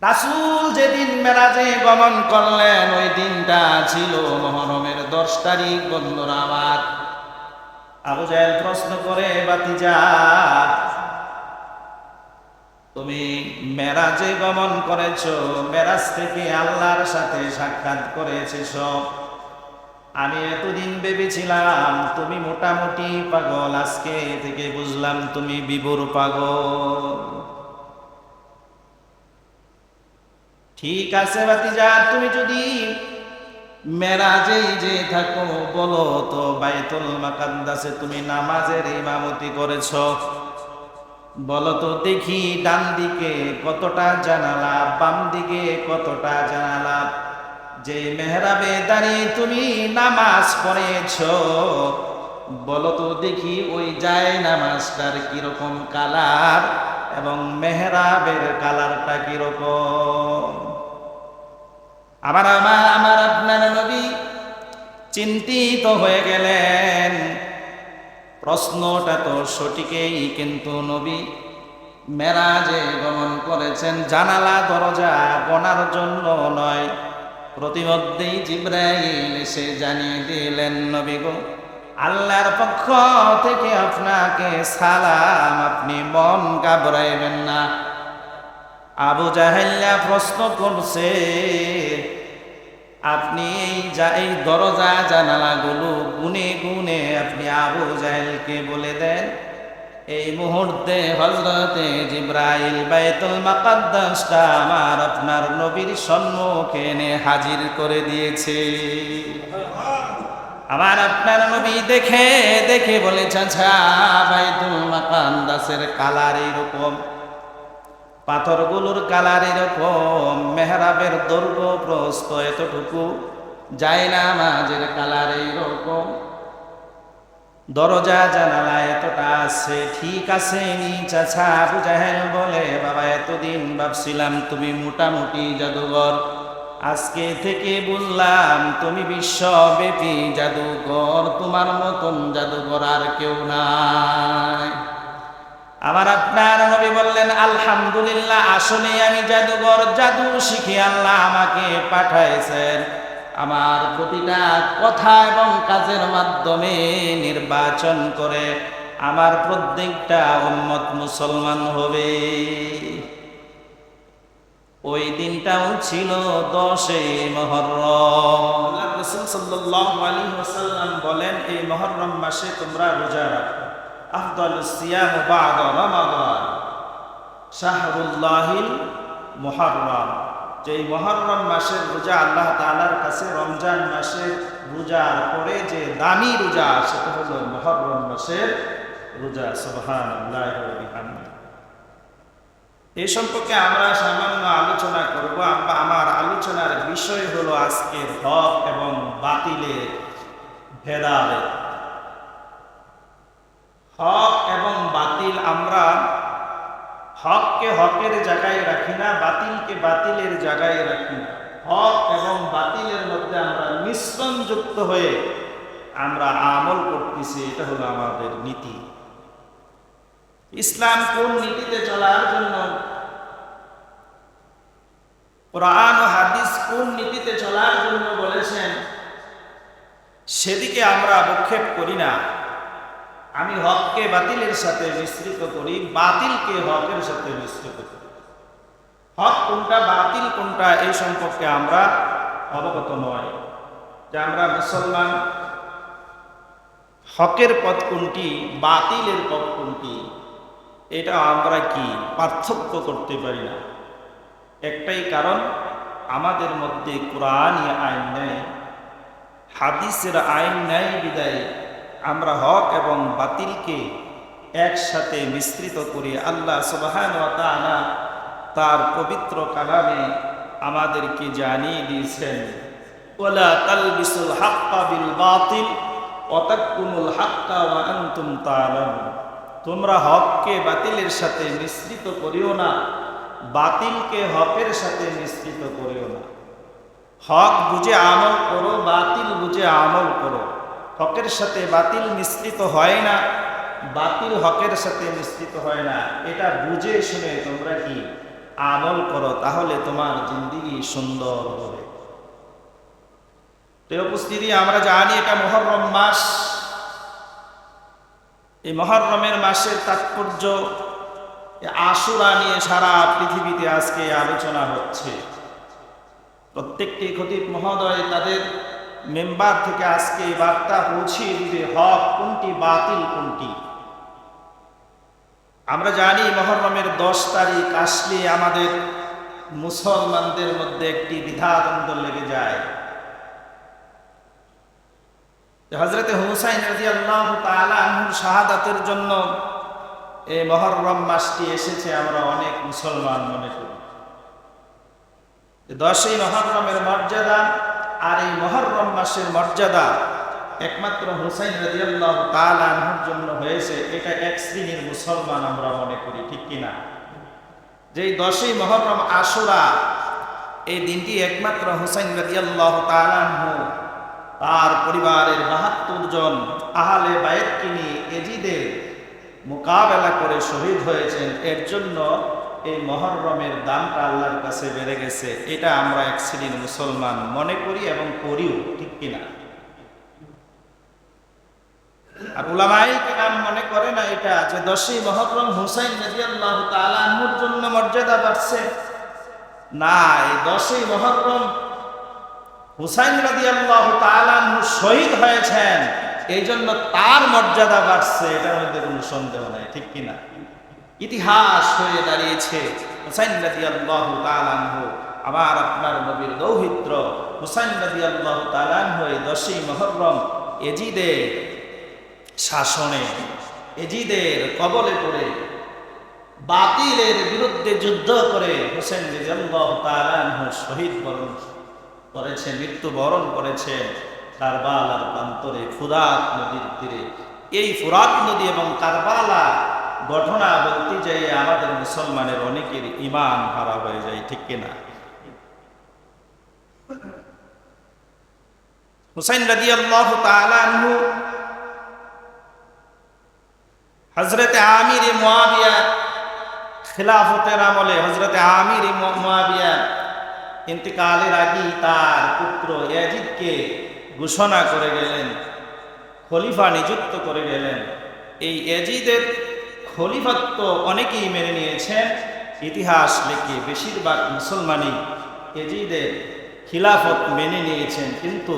রাসূল যেদিন মেরাজে গমন করলেন ওই দিনটা ছিল মুহররমের 10 তারিখ। বন্ধুরা আমার, আবু জাহেল প্রশ্ন করে, বাতিজা তুমি মেরাজে গমন করেছো, মেরাজ থেকে আল্লাহর সাথে সাক্ষাৎ করেছো। আমি এতদিন ভেবেছিলাম তুমি মোটামুটি পাগল, আজকে থেকে বুঝলাম তুমি বিভোর পাগল। ঠিক আছে ভাতিজা, তুমি যদি মেরাজেই যে থাকো, বলো তো বাইতুল মুকাদ্দাসে তুমি নামাজের ইমামতি করেছো, বলো তো দেখি ডান দিকে কতটা জানালা, বাম দিকে কতটা জানালা। যে মেহরাবে দাঁড়িয়ে তুমি নামাজ পড়েছো, বলো তো দেখি ওই যায় নামাজটার কিরকম কালার এবং মেহরাবের কালারটা কিরকম। আমার আপনার নবী চিন্তিত হয়ে গেলেন। প্রশ্নটা তো সঠিকই, কিন্তু নবী মেরাজে গমন করেছেন জানালা দরজা গোনার জন্য নয়। প্রতিমধ্যেই জিবরাইল এসে জানিয়ে দিলেন, নবী গো, আল্লাহর পক্ষ থেকে আপনাকে সালাম, আপনি মন ঘাবড়াইবেন না। আবু জাহেল প্রশ্ন করছে, আপনি এই দরজা জানালাগুলো গুনে গুনে আপনি আবু জাহেলকে বলে দেন, এই মুহূর্তে হযরতে জিবরাইল বাইতুল মুকাদ্দাসটা আমার আপনার নবীর সম্মুখে এনে হাজির করে দিয়েছে। আমার আপনার নবী দেখে দেখে বলে, চাচা বাইতুল মুকাদ্দাসের কালার এরকম, পাথরগুলোর কালার এরকম, মেহরাবের দৈর্ঘ্য প্রস্থ এতটুকু, জায়নামাজের কালার এরকম, দরজা জানালা এতটা আছে। ঠিক আছে নি চাচা? আবু জাহেল বলে, বাবা এতদিন ভাবছিলাম তুমি মোটামুটি জাদুঘর, আজকে থেকে বুঝলাম তুমি বিশ্বব্যাপী জাদুঘর, তোমার মতন জাদুঘর আর কেউ নাই। আমার আপনার নবী বললেন, আলহামদুলিল্লাহ, আসলে আমি জাদুঘর, জাদু শিখে আল্লাহ আমাকে পাঠাইছেন আমার প্রতিটা কথা এবং কাজের মাধ্যমে নির্বাচন করে আমার প্রত্যেকটা উম্মত মুসলমান হবে। ওই দিনটাও ছিল 10 মুহররম। আল্লাহ রাসূল সাল্লাল্লাহু আলাইহি ওয়াসাল্লাম বলেন, এই মুহররম মাসে তোমরা রোজা রাখো। আফদালুস সিয়াম বা'দা রমাদান শাহরুল্লাহিল মুহররম। যে এই মুহররম মাসের রোজা আল্লাহ তাআলার কাছে রমজান মাসের রোজার পরে যে দামি রোজা, সেটা হলো মুহররম মাসের রোজা। সুবহানাল্লাহি ওয়া বিহামদিহি। এই সম্পর্কে আমরা সামান্য আলোচনা করব। আমার আলোচনার বিষয় হলো আজকের হক এবং বাতিলের ভেদাভেদ। হক এবং বাতিল, আমরা হককে হকের জায়গায় রাখি না, বাতিলকে বাতিলের জায়গায় রাখি না। হক এবং বাতিলের মধ্যে আমরা মিশ্রণ যুক্ত হয়ে আমরা আমল করতেছি, এটা হলো আমাদের নীতি। ইসলাম কোন নীতিতে চলার জন্য, কোরআন ও হাদিস কোন নীতিতে চলার জন্য বলেছেন, সেদিকে আমরা অবক্ষেপ করি না। আমি হককে বাতিলের সাথে মিশ্রিত করি, বাতিলকে হকের সাথে মিশ্রিত করি। হক কোনটা, বাতিল কোনটা, এই সম্পর্কে আমরা অবগত নয়। যে আমরা মুসলমান, হকের পথ কোনটি, বাতিলের পথ কোনটি, এটা আমরা কি পার্থক্য করতে পারি না। একটাই কারণ, আমাদের মধ্যে কোরআনী আইন নেই, হাদিসের আইন নেই। বিদায় আমরা হক এবং বাতিলকে একসাথে মিশ্রিত করি। আল্লাহ সুবহানাহু ওয়া তাআলা তার পবিত্র কালামে আমাদেরকে জানিয়ে দিয়েছেন, ওয়ালা তালবিসুল হাক্কা বিল বাতিল ওয়া তাকতুমুল হাক্কা ওয়া আনতুম তা'লামুন। তোমরা হককে বাতিলের সাথে মিশ্রিত করিও না, বাতিলকে হকের সাথে মিশ্রিত করিও না। হক বুঝে আমল করো, বাতিল বুঝে আমল করো। হকের সাথে বাতিল মিশ্রিত হয় না, বাতিল হকের সাথে মিশ্রিত হয় না। এটা বুঝে শুনে তোমরা কি আমল করো, তাহলে তোমার জিন্দেগি সুন্দর হবে। তো উপস্থিতি, আমরা জানি এটা মুহররম মাস। এই মুহররমের মাসের তাৎপর্য, আশুরা নিয়ে সারা পৃথিবীতে আজকে আলোচনা হচ্ছে। প্রত্যেকটি খতিব মহোদয় তাদের মেম্বার থেকে আজকে বার্তা পৌঁছিয়ে দিবে হক কোনটি, বাতিল কোনটি। আমরা জানি মুহররমের 10 তারিখ আসলে আমাদের মুসলমানদের মধ্যে একটি দ্বিধাদ্বন্দ্ব লেগে যায়। হযরত হুসাইন রাদিয়াল্লাহু তাআলা আনহুর শাহাদাতের জন্য এই মুহররম মাসটি এসেছে, আমরা অনেক মুসলমান মনে করি। 10ই মুহররমের মর্যাদা আর এই মুহররম মাসের মর্যাদা একমাত্র হুসাইন রাদিয়াল্লাহু তাআলা আনহুর জন্য হয়েছে, এটা এক শ্রেণীর মুসলমান আমরা মনে করি, ঠিক কিনা? যেই 10ই মুহররম আশুরা, এই দিনটি একমাত্র হুসাইন রাদিয়াল্লাহু তাআলা আনহু তার পরিবারের 72 জন আহলে বায়তকে নিয়ে এজিদের মোকাবেলা করে শহীদ হয়েছেন। এর জন্য এই মুহররমের দামটা আল্লাহর কাছে বেড়ে গেছে, এটা আমরা এক শ্রেণীর মুসলমান মনে করি এবং করিও, ঠিক কিনা? আর উলামায়ে কেরাম মনে করে না এটা যে 10ই মুহররম হুসাইন রাদিয়াল্লাহু তাআলা আনহুর জন্য মর্যাদা বাড়ছে। না, এই 10ই মুহররম হুসাইন রাদিয়াল্লাহু তাআলা আনহু শহীদ হয়েছেন, এই জন্য তার মর্যাদা বাড়ছে, এটার মধ্যে কোনো সন্দেহ নাই, ঠিক কিনা? ইতিহাস হয়ে দাঁড়িয়েছে হুসাইন রাদিয়াল্লাহু তাআলা আনহু, আমার আপনার নবীর দৌহিত্র হুসাইন রাদিয়াল্লাহু তাআলা আনহু এই 10ই মুহররম এজিদের শাসনে, এজিদের কবলে পড়ে, বাতিলের বিরুদ্ধে যুদ্ধ করে হুসাইন রাদিয়াল্লাহু তাআলা আনহু শহীদ বরণ করেছেন, মৃত্যুবরণ করেছেন কারবালার প্রান্তরে, ফুরাত নদীর তীরে। এই ফুরাত নদী এবং কারবালা ঘটনা বলতে যাই আমাদের মুসলমানের অনেকের ঈমান হারা হয়ে যায়, ঠিক কিনা? হুসাইন রাদিয়াল্লাহু তাআলা আনহু হযরত আমির মুয়াবিয়া খিলাফতের আমলে, হযরত আমির মুয়াবিয়া ইন্তিকালের আগে তার পুত্র ইয়াজিদকে ঘোষণা করে গেলেন, খলিফা নিযুক্ত করে গেলেন। এই ইয়াজিদের খলিফাত্ব অনেকেই মেনে নিয়েছেন, ইতিহাস লেখে বেশিরভাগ মুসলমানই ইয়াজিদের খিলাফত মেনে নিয়েছেন, কিন্তু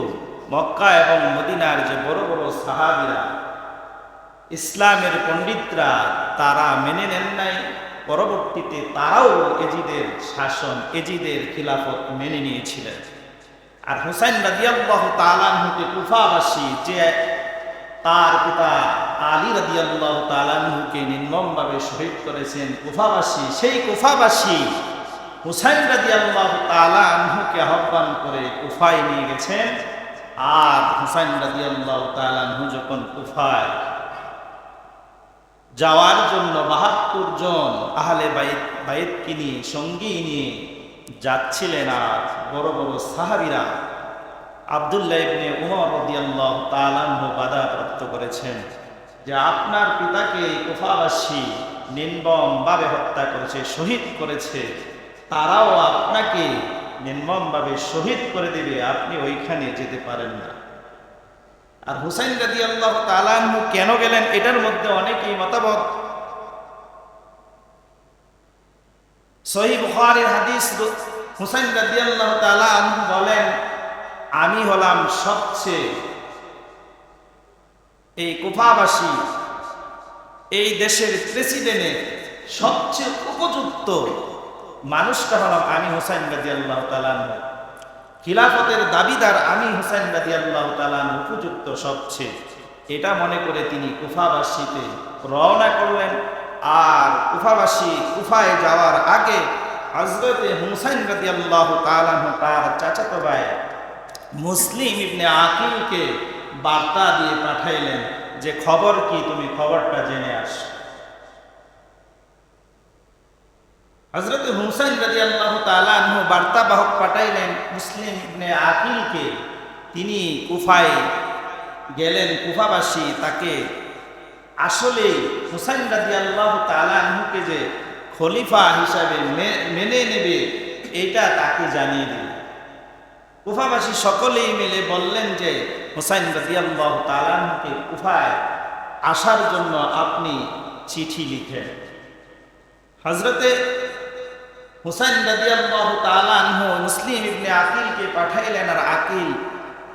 মক্কা এবং মদিনার যে বড় বড় সাহাবীরা, ইসলামের পণ্ডিতরা, তারা মেনে নেন নাই। পরবর্তীতে তারাও এজিদের শাসন, এজিদের খিলাফত মেনে নিয়েছিলেন। আর হুসাইন রাদিয়াল্লাহু তাআলা আনহুকে কুফাবাসী, যে তার পিতা আলী রাদিয়াল্লাহু তাআলা আনহুকে নির্মমভাবে শহীদ করেছেন কুফাবাসী, সেই কুফাবাসী হুসাইন রাদিয়াল্লাহু তাআলা আনহুকে আহ্বান করে কুফায় নিয়ে গেছেন। আর হুসাইন রাদিয়াল্লাহু তাআলা আনহু যখন কুফায় যাওয়ার জন্য 72 জন আহলে বাইতকে নিয়ে, সঙ্গী নিয়ে যাচ্ছিলেন, আর বড় বড় সাহাবীরা আব্দুল্লাহ ইবনে উমর রাদিয়াল্লাহু তাআলা আনহু বাধাপ্রাপ্ত করেছেন যে আপনার পিতাকে কুফাবাসী নির্মমভাবে হত্যা করেছে, শহীদ করেছে, তারাও আপনাকে নির্মমভাবে শহীদ করে দেবে, আপনি ওইখানে যেতে পারেন না। আর হুসাইন রাদিয়াল্লাহু তাআলা আনহু কেন গেলেন, এটার মধ্যে অনেকেই মতভেদ। সহিহ বুখারীর হাদিস, হুসাইন রাদিয়াল্লাহু তাআলা আনহু বলেন, আমি হলাম সবচেয়ে, এই কুফাবাসী এই দেশের প্রেসিডেন্টের সবচেয়ে উপযুক্ত মানুষটা হলাম আমি, হুসাইন রাদিয়াল্লাহু তাআলা আনহু। খিলাফতের দাবিদার আমি, হুসাইন রাদিয়াল্লাহু তাআলা আনহু উপযুক্ত সবচেয়ে। এটা মনে করে তিনি কুফাবাসীতে রওনা করলেন। আর কুফায় যাওয়ার আগে হযরতে হুসাইন রাদিয়াল্লাহু তাআলা আনহু তার চাচাতো ভাই মুসলিম ইবনে আকিলকে বার্তা দিয়ে পাঠাইলেন যে খবর কি, তুমি খবরটা জেনে আস। হযরত হুসাইন রাদিয়াল্লাহু তাআলা আনহু বার্তাবাহক পাঠাইলেন মুসলিম ইবনে আকিলকে। তিনি কুফায় গেলেন, কুফাবাসী তাকে আসলে হুসাইন রাদিয়াল্লাহু তাআলা আনহুকে যে খলিফা হিসাবে মেনে নেবে, এটা তাকে জানিয়ে দিল। কুফাবাসী সকলেই মিলে বললেন যে হুসাইন রাদিয়াল্লাহু তাআলা আনহুকে কুফায় আসার জন্য আপনি চিঠি লিখেন। হযরতে হুসাইন রাদিয়াল্লাহু তাআলা আনহু মুসলিম ইবনে আকিলকে পাঠাইলেন, আর আকিল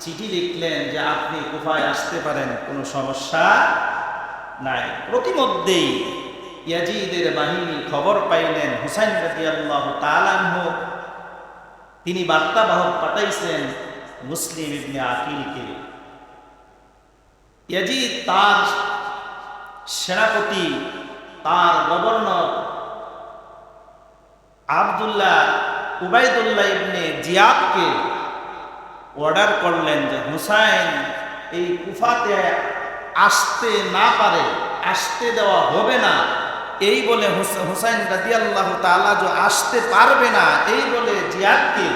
চিঠি লিখলেন যে আপনি কুফায় আসতে পারেন, কোনো সমস্যা নাই। প্রতিমধ্যেই ইয়াজিদের বাহিনী খবর পাইলেন হুসাইন রাদিয়াল্লাহু তাআলা আনহু, তিনি বার্তাবাহক পাঠাইছেন মুসলিম ইবনে আকিলকে। ইয়াজিদ তার সেনাপতি, তার গভর্নর উবাইদুল্লাহ ইবনে জিয়াদকে অর্ডার করলেন যে হুসাইন এই কুফাতে আসতে না পারে, আসতে দেওয়া হবে না, এই বলে হুসাইন রাদিয়াল্লাহু তাআলা যে আসতে পারবে না এই বলে জিয়াদকে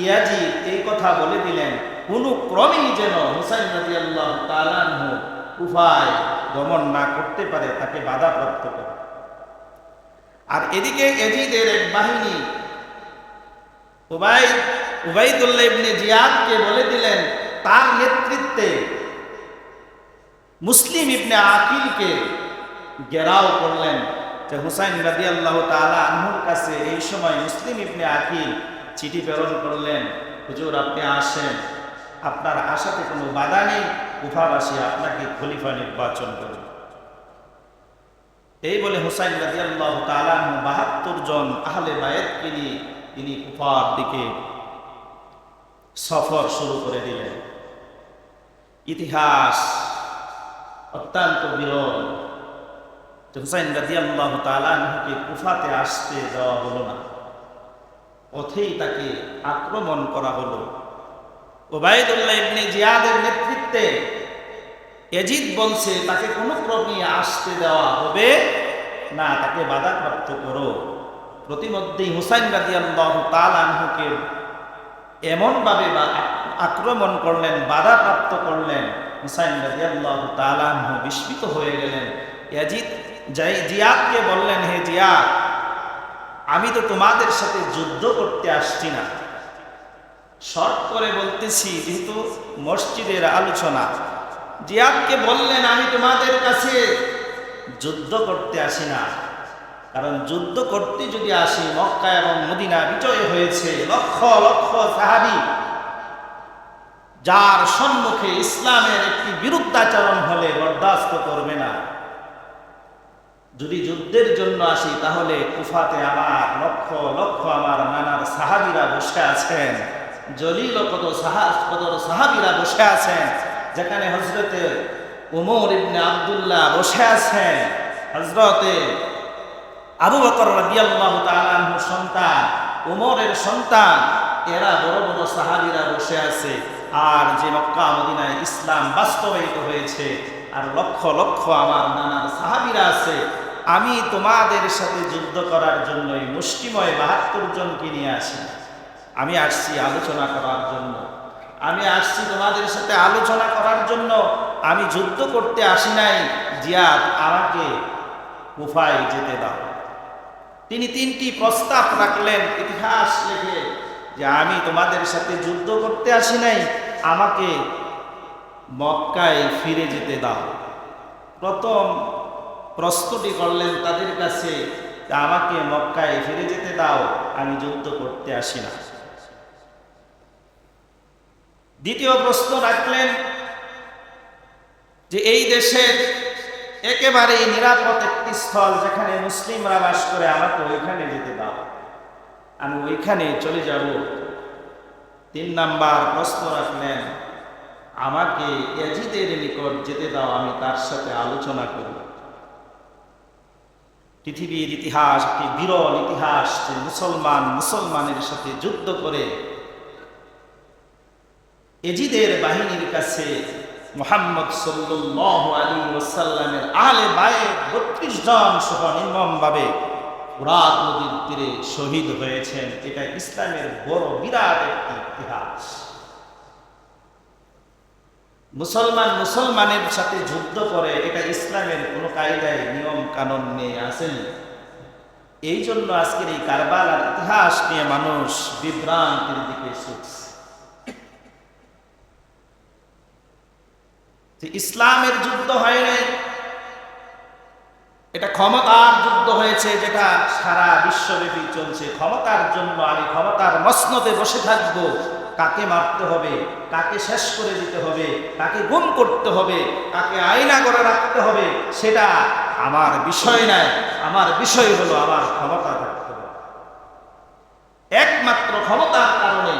ইয়াজিদ এই কথা বলে দিলেন, কোনো ক্রমেই যেন হুসাইন রাদিয়াল্লাহু তাআলা আনহু কুফায় গমন না করতে পারে, তাকে বাধাপ্রাপ্ত করে। আর এদিকে ইয়াজিদের এক বাহিনী উবাইদুল্লাহ ইবনে জিয়াদকে বলে দিলেন, তার নেতৃত্বে মুসলিম ইবনে আকিলকে ঘেরাও করলেন। যে হুসাইন রাদিয়াল্লাহু তাআলা আনহুর কাছে এই সময় মুসলিম ইবনে আকিল চিঠি প্রেরণ করলেন, হুজুর আপনি আসেন, আপনার আশাতে কোনো বাধা নেই, কুফাবাসী আপনাকে খলিফা নির্বাচন করবে। এই বলে হুসাইন রাদিয়াল্লাহু তাআলা আনহু ৭২ জন আহলে বায়াতকে নিয়ে তিনি কুফার দিকে সফর শুরু করে দিলেন। ইতিহাস অত্যন্ত বিরল যে হুসাইন রাদিয়াল্লাহু তাআলা আনহুকে কুফাতে আসতে দেওয়া হলো না, পথেই তাকে আক্রমণ করা হলো। উবাইদুল্লাহ ইবনে জিয়াদের নেতৃত্বে ইয়াজিদ বলছে তাকে কোনো ক্রমে আসতে দেওয়া হবে না, তাকে বাধাপ্রাপ্ত করো। প্রতিমধ্যেই হুসাইন রাদিয়াল্লাহু তাআলা আনহুকে এমনভাবে আক্রমণ করলেন, বাধাপ্রাপ্ত করলেন, হুসাইন রাদিয়াল্লাহু তাআলা আনহু বিস্মিত হয়ে গেলেন। ইয়াজিদ জিয়াদকে বললেন, হে জিয়াদ, আমি তো তোমাদের সাথে যুদ্ধ করতে আসছি না, শর্ট করে বলতেছি যেহেতু মসজিদের আলোচনা। জিয়াদকে বললেন, আমি তোমাদের কাছে যুদ্ধ করতে আসি না, কারণ যুদ্ধ করতে যদি আসি, মক্কা এবং মদিনা বিজয় হয়েছে, লক্ষ লক্ষ সাহাবী যার সম্মুখে ইসলামের একটি বিরুদ্ধাচরণ হলে বরদাস্ত করবে না। যদি যুদ্ধের জন্য আসি তাহলে কুফাতে আমার লক্ষ লক্ষ আমার নানার সাহাবীরা বসে আছেন, জলিল কত সাহাবীরা বসে আছেন, যেখানে হযরতে উমর ইবনে আব্দুল্লাহ বসে আছেন, হযরতে আবু বকর রাদিয়াল্লাহু তাআলা আনহুর সন্তান, উমরের সন্তান, এরা বড় বড় সাহাবীরা বসে আছে। আর যে মক্কা মদিনায় ইসলাম বাস্তবায়িত হয়েছে, আর লক্ষ লক্ষ আমার নানার সাহাবীরা আছে। আমি তোমাদের সাথে যুদ্ধ করার জন্যই মুষ্টিময় ৭২ জনকে নিয়ে আসি। আমি আসছি আলোচনা করার জন্য, আমি আসছি তোমাদের সাথে আলোচনা করার জন্য, আমি যুদ্ধ করতে আসি নাই। জিয়াদ, আমাকে কুফায় যেতে দাও। তিনি ৩টি প্রস্তাব রাখলেন ইতিহাস লেখে, যে আমি তোমাদের সাথে যুদ্ধ করতে আসি নাই, আমাকে মক্কায় ফিরে যেতে দাও। প্রথম প্রশ্নটি করলেন তাদের কাছে, আমাকে মক্কায় ফিরে যেতে দাও, আমি যুদ্ধ করতে আসি না। দ্বিতীয় প্রশ্ন রাখলেন যে এই দেশের একেবারেই নিরাপদ একটি স্থল যেখানে মুসলিমরা বাস করে, আমাকে ওইখানে যেতে দাও, আমি ওইখানে চলে যাব। ৩ নাম্বার প্রশ্ন রাখলেন, আমাকে ইয়াজিদের নিকট যেতে দাও, আমি তার সাথে আলোচনা করব। পৃথিবীর ইতিহাস একটি বিরল ইতিহাস, যে মুসলমানের সাথে যুদ্ধ করে ইয়াজিদের বাহিনীর কাছে মুহাম্মদ সাল্লাল্লাহু আলাইহি ওয়াসাল্লামের আহলে বায়ত ৩২ জন সহ নির্মমভাবে ফোরাত নদীর তীরে শহীদ হয়েছেন। এটা ইসলামের বড় বিরাট একটি ইতিহাস। মুসলমানের সাথে যুদ্ধ করে, এটা ইসলামের কোনো কায়দায় নিয়ম কানুন নেই, আসেনি। এই জন্য আজকের এই কারবালার ইতিহাস নিয়ে মানুষ বিভ্রান্তির দিকে ছুটছে। যে ইসলামের যুদ্ধ হয় নাই, এটা ক্ষমতার যুদ্ধ হয়েছে, যেটা সারা বিশ্বব্যাপী চলছে। ক্ষমতার জন্য আমি ক্ষমতার মসনদে বসে থাকবো, কাকে মারতে হবে, কাকে শেষ করে দিতে হবে, কাকে গুম করতে হবে, কাকে আয়না করে রাখতে হবে, সেটা আমার বিষয় নয়। আমার বিষয় হলো আমার ক্ষমতা থাকতে হবে। একমাত্র ক্ষমতার কারণে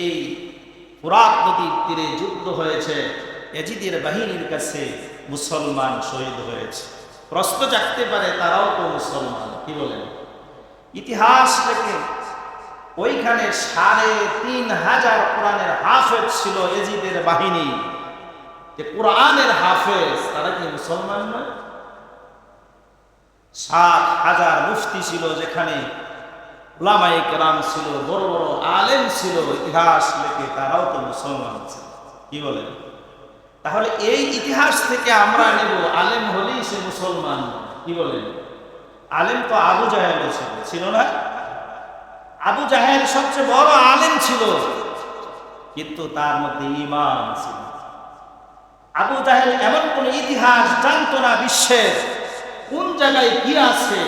এই ফুরাত নদীর তীরে যুদ্ধ হয়েছে, এজিদের বাহিনীর কাছে মুসলমান শহীদ হয়েছে। প্রশ্ন জাগতে পারে তারাও তো মুসলমান, কি বলেন? ইতিহাস থেকে ওইখানে ৩,৫০০ কোরআনের হাফেজ ছিল এজিদের বাহিনী। যে কোরআনের হাফেজ, তারা কি মুসলমান নয়? ৭,০০০ মুফতি ছিল, যেখানে উলামায়ে কেরাম ছিল, বড় বড় আলেম ছিল, ইতিহাস লেখে, তারাও তো মুসলমান ছিল, কি বলেন? তাহলে এই ইতিহাস থেকে আমরা নেব আলেম হলেই সে মুসলমান, কি বলেন? আলেম তো আবু জাহেল ছিল না? আবু জাহেল সবচেয়ে বড় আলেম ছিল, কিন্তু তার মধ্যে ঈমান ছিল। আবু জাহেল এমন কোন ইতিহাস জানতো না, বিশ্বের কোন জায়গায় কি আছে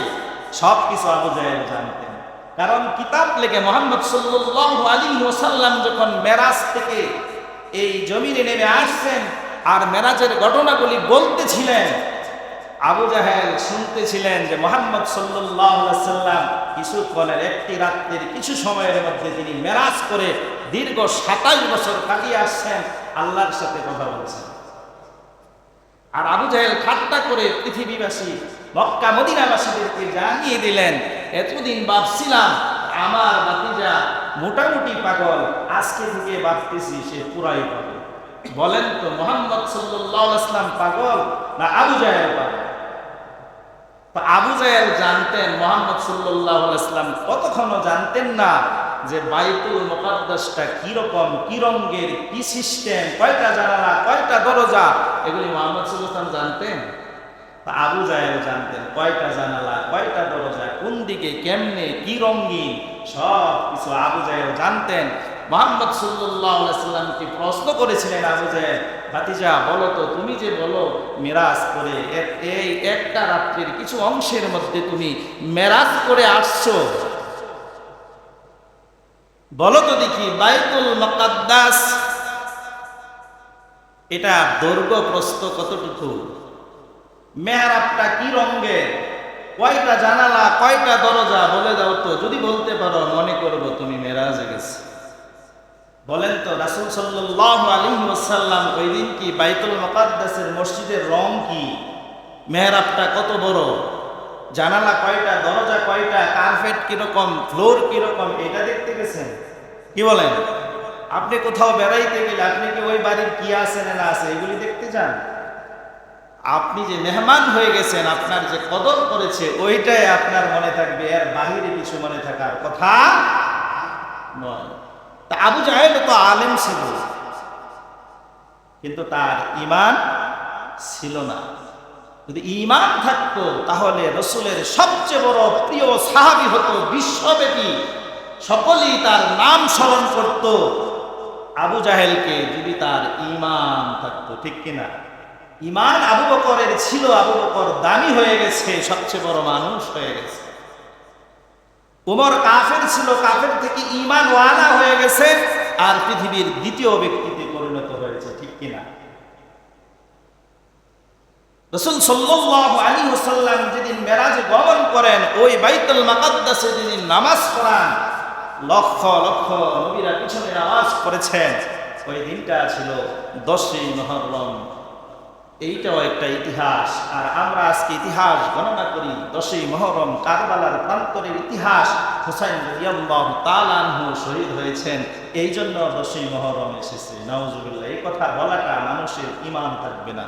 সবকিছু আবু জাহেল জানতেন। কারণ কিতাব লেখে মুহাম্মদ সাল্লাল্লাহু আলাইহি ওয়াসাল্লাম যখন মেরাজ থেকে এই জমিনে নেমে আসছেন আর মেরাজের ঘটনাগুলি বলতেছিলেন, আবু জাহেল শুনতেছিলেন যে মুহাম্মদ সাল্লাল্লাহু আলাইহি ওয়াসাল্লাম কিছুক্ষণের, একটি রাত্রির কিছু সময়ের মধ্যে তিনি মেরাজ করে দীর্ঘ ২৭ বছর কাটিয়ে আসছেন, আল্লাহর সাথে কথা বলছেন। আর আবু জাহেল ঠাট্টা করে পৃথিবীবাসী, মক্কা মদিনাবাসীদেরকে জানিয়ে দিলেন, এতদিন ভাবছিলাম আমার ভাতিজা মোটামুটি পাগল, আজকে থেকে ভাবতেছি সে পুরাই পাগল। বলেন তো, মুহাম্মদ সাল্লাল্লাহু আলাইহি ওয়াসাল্লাম পাগল না আবু জাহেল পাগল? আবু জাহেল জানতেন, মুহাম্মদ সাল্লাল্লাহু আলাইহি ওয়াসাল্লাম কতক্ষণও জানতেন না যে বাইতুল মুকাদ্দাসটা কি রকম, কি রঙের, কি সিস্টেম, কয়টা জানালা, কয়টা দরজা, এগুলি মুহাম্মদ সাল্লাল্লাহু আলাইহি ওয়াসাল্লাম জানতেন? আবু জাহেল জানতেন কয়টা জানালা, কয়টা দরজা, কোন দিকে, কেমনে, কি রঙিন, সব কিছু আবু জাহেল জানতেন। মুহাম্মদ সাল্লাল্লাহু আলাইহি ওয়াসাল্লামকে প্রশ্ন করেছিলেন আবু জাহেল, ভাতিজা বলো তো, তুমি যে বলো মেরাজ করে এই একটা রাত্রির কিছু অংশের মধ্যে তুমি মেরাজ করে আসছো, বলো তো দেখি বাইতুল মুকাদ্দাস এটা দৈর্ঘ্য প্রস্থ কতটুকু, মেহরাবটা কি রঙের, কয়টা জানালা, কয়টা দরজা, বলে দাও তো। যদি বলতে পারো মনে করবো তুমি মেরাজে গেছে। বলেন তো, রাসূল সাল্লাল্লাহু আলাইহি ওয়াসাল্লাম ওই দিন কি বাইতুল মুকাদ্দাসের মসজিদের রং কি, মেহরাবটা কত বড়, জানালা কয়টা, দরজা কয়টা, কার্পেট কিরকম, ফ্লোর কিরকম, এটা দেখতে গেছেন? কি বলেন? আপনি কোথাও বেড়াইতে গেলে আপনি কি ওই বাড়ির কি আছে না আছে এগুলি দেখতে যান? আপনি যে মেহমান হয়ে গেছেন, আপনার যে কদর করেছে, ওইটাই আপনার মনে থাকবে, এর বাহিরে কিছু মনে থাকার কথা নয়। তা আবু জাহেল তো আলেম ছিল, কিন্তু তার ঈমান ছিল না। যদি ঈমান থাকতো তাহলে রাসূলের সবচেয়ে বড় প্রিয় সাহাবী হতো, বিশ্বব্যাপী সকলেই তার নাম স্মরণ করত আবু জাহেলকে, যদি তার ঈমান থাকতো, ঠিক কিনা? ঈমান আবু বকরের ছিল, আবু বকর দামি হয়ে গেছে, সবচেয়ে বড় মানুষ হয়ে গেছে। উমর কাফের ছিল, কাফের থেকে ঈমান ওয়ালা হয়ে গেছে, আর পৃথিবীর দ্বিতীয় ব্যক্তিতে পরিণত হয়েছে, ঠিক কিনা? রাসূল সাল্লাল্লাহু আলাইহি ওয়াসাল্লাম যেদিন মেরাজে গমন করেন, ওই বাইতুল মুকাদ্দাসে যেদিন নামাজ পড়ান, লক্ষ লক্ষ নবীরা পিছনে নামাজ পড়েছেন, ওই দিনটা ছিল 10ই মুহররম। এইটাও একটা ইতিহাস। আর আমরা আজকে ইতিহাস গণনা করি 10ই মুহররম, কারবালার প্রান্তরের ইতিহাস। হুসাইন রাদিয়াল্লাহু তাআলা আনহু শহীদ হয়েছেন, এই জন্য 10ই মুহররম এসেছে। নাউজুবিল্লাহ, এই কথা বলাটা মানুষের ঈমান থাকবে না।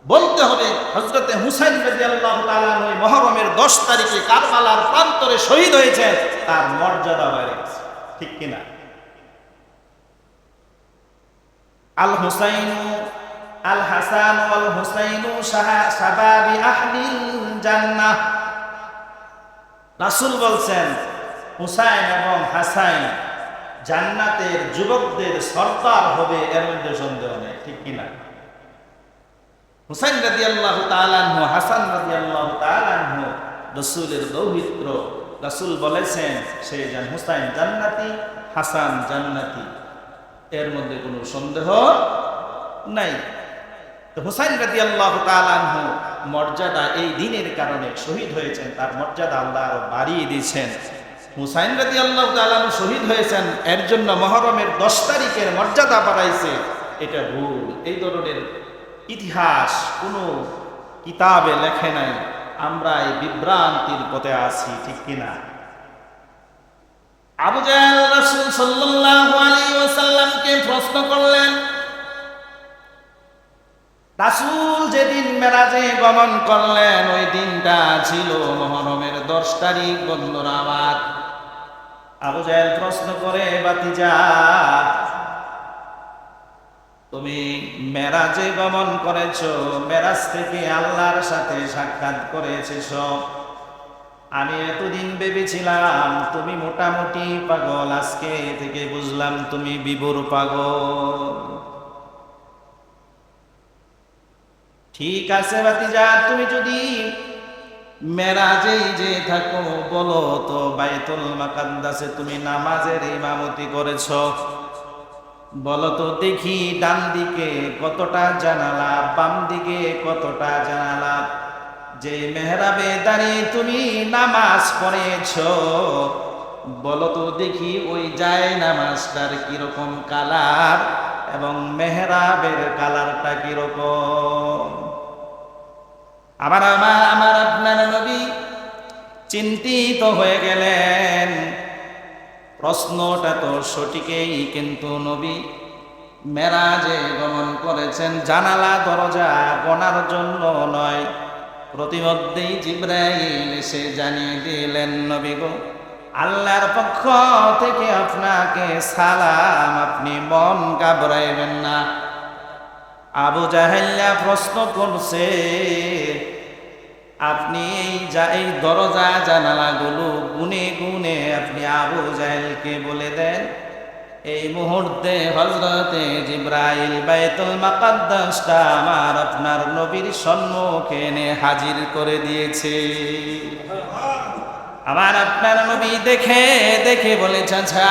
বলতে হবে হযরতে হুসাইন রাদিয়াল্লাহু তাআলা আনহু মুহররমের 10 তারিখে কারবালার প্রান্তরে শহীদ হয়েছেন, তার মর্যাদা বেড়ে গেছে, ঠিক কিনা? আল হুসাইন আল হাসান ওয়াল হুসাইনু শাবাবি আহলিল জান্নাহ রাসূল বলছেন হুসাইন এবং হাসাইন জান্নাতের যুবকদের সর্দার হবে, এর মধ্যে সন্দেহ নেই, ঠিক কিনা? হুসাইন রাদিয়াল্লাহু তাআলা আনহু, হাসান রাদিয়াল্লাহু তাআলা আনহু রাসূলের দৌহিত্র। রাসূল বলেছেন সে হুসাইন জান্নাতি, হাসান জান্নাতি, এর মধ্যে কোনো সন্দেহ নাই। তো হুসাইন রাদিয়াল্লাহু তাআলা আনহু মর্যাদা এই দিনের কারণে শহীদ হয়েছেন, তার মর্যাদা আল্লাহ আরো বাড়িয়ে দিয়েছেন। হুসাইন রাদিয়াল্লাহু তাআলা আনহু শহীদ হয়েছেন, এর জন্য মুহররমের 10 তারিখের মর্যাদা বাড়াইছে, এটা ভুল। এই ধরনের ইতিহাস কোনো কিতাবে লেখে নাই, আমরা এই বিভ্রান্তির পথে আছি, ঠিক কিনা? আবু জাহল রাসূল সাল্লাল্লাহু আলাইহি ওয়াসাল্লামকে প্রশ্ন করলেন, রাসূল যেদিন মেরাজে গমন করলেন ওই দিনটা ছিল মুহররমের 10 তারিখ। বন্ধুরা আমার, আবু জাহল প্রশ্ন করে, বাতিজা তুমি মেরাজে গমন করেছো, মেরাজ থেকে আল্লাহর সাথে সাক্ষাৎ করেছো, আমি এতদিন ভেবেছিলাম তুমি মোটামুটি পাগল, আজকে থেকে বুঝলাম তুমি বিভোর পাগল। ঠিক আছে ভাতিজা, তুমি যদি মেরাজেই যে থাকো বলো তো বাইতুল মুকাদ্দাসে তুমি নামাজের ইমামতি করেছো, বলো তো দেখি ডান দিকে কতটা জানালা, বাম দিকে কতটা জানালা, যে মেহরাবে দাঁড়িয়ে তুমি নামাজ পড়েছো বলো তো দেখি ওই যায় নামাজটার কিরকম কালার এবং মেহরাবের কালারটা কিরকম। আমার আপনার নবী চিন্তিত হয়ে গেলেন। প্রশ্নটা তো সঠিকই, কিন্তু নবী মেরাজে গমন করেছেন জানালা দরজা গোনার জন্য নয়। প্রতিমধ্যেই জিবরাইল এসে জানিয়ে দিলেন, নবী গো, আল্লাহর পক্ষ থেকে আপনাকে সালাম, আপনি মন ঘাবড়াইবেন না। আবু জাহেল্লা প্রশ্ন করছে, আপনি এই দরজা জানালাগুলো গুনে গুনে আপনি আবু জাহেলকে বলে দেন, এই মুহূর্তে হযরতে জিবরাইল বাইতুল মুকাদ্দাসটা আমার আপনার নবীর সম্মুখে এনে হাজির করে দিয়েছে। আমার আপনার নবী দেখে দেখে বলেছেন, আচ্ছা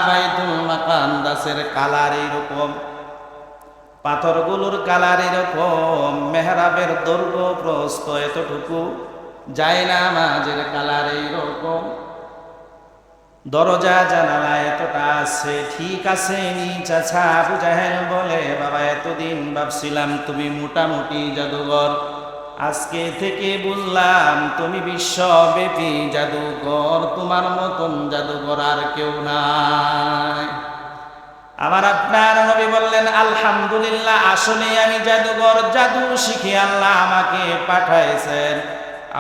বাইতুল মুকাদ্দাসের কালার এরকম, পাথরগুলোর কালার এরকম, মেহরাবের দৈর্ঘ্য প্রস্থ এতটুকু, জায়নামাজের কালার এরকম, দরজা জানালা এতটা আছে। ঠিক আছে চাচা। আবু জাহেল বলে, বাবা এতদিন ভাবছিলাম তুমি মোটামুটি জাদুঘর, আজকে থেকে বুঝলাম তুমি বিশ্বব্যাপী জাদুঘর, তোমার মতন জাদুঘর আর কেউ নাই। আমার আপনার নবী বললেন, আলহামদুলিল্লাহ, আসলে আমি জাদুঘর, জাদু শিখে আল্লাহ আমাকে পাঠাইছেন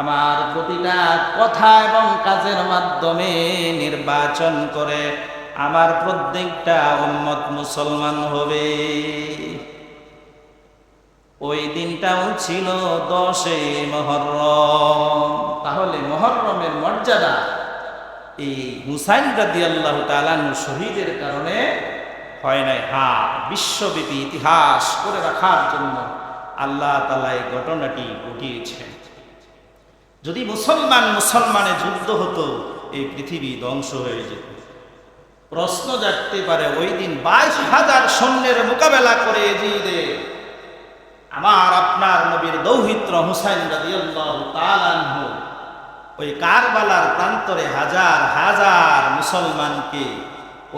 আমার প্রতিটা কথা এবং কাজের মাধ্যমে নির্বাচন করে আমার প্রত্যেকটা উম্মত মুসলমান হবে। ওই দিনটাও ছিল 10 মুহররম। তাহলে মুহররমের মর্যাদা এই হুসাইন রাদিয়াল্লাহু তাআলা শহীদের কারণে হয় নাই, হ্যাঁ বিশ্বব্যাপী ইতিহাস করে রাখার জন্য আল্লাহ তাআলা এই ঘটনাটি ঘটিয়েছেন। যদি মুসলমানে যুদ্ধ হতো, এই পৃথিবী ধ্বংস হয়ে যেত। প্রশ্ন জাগতে পারে, ওই দিন 22,000 সৈন্যের মোকাবেলা করে এজিদে আমার আপনার নবীর দৌহিত্র হুসাইন রাদিয়াল্লাহু তাআলা আনহু ওই কারবালার প্রান্তরে হাজার হাজার মুসলমানকে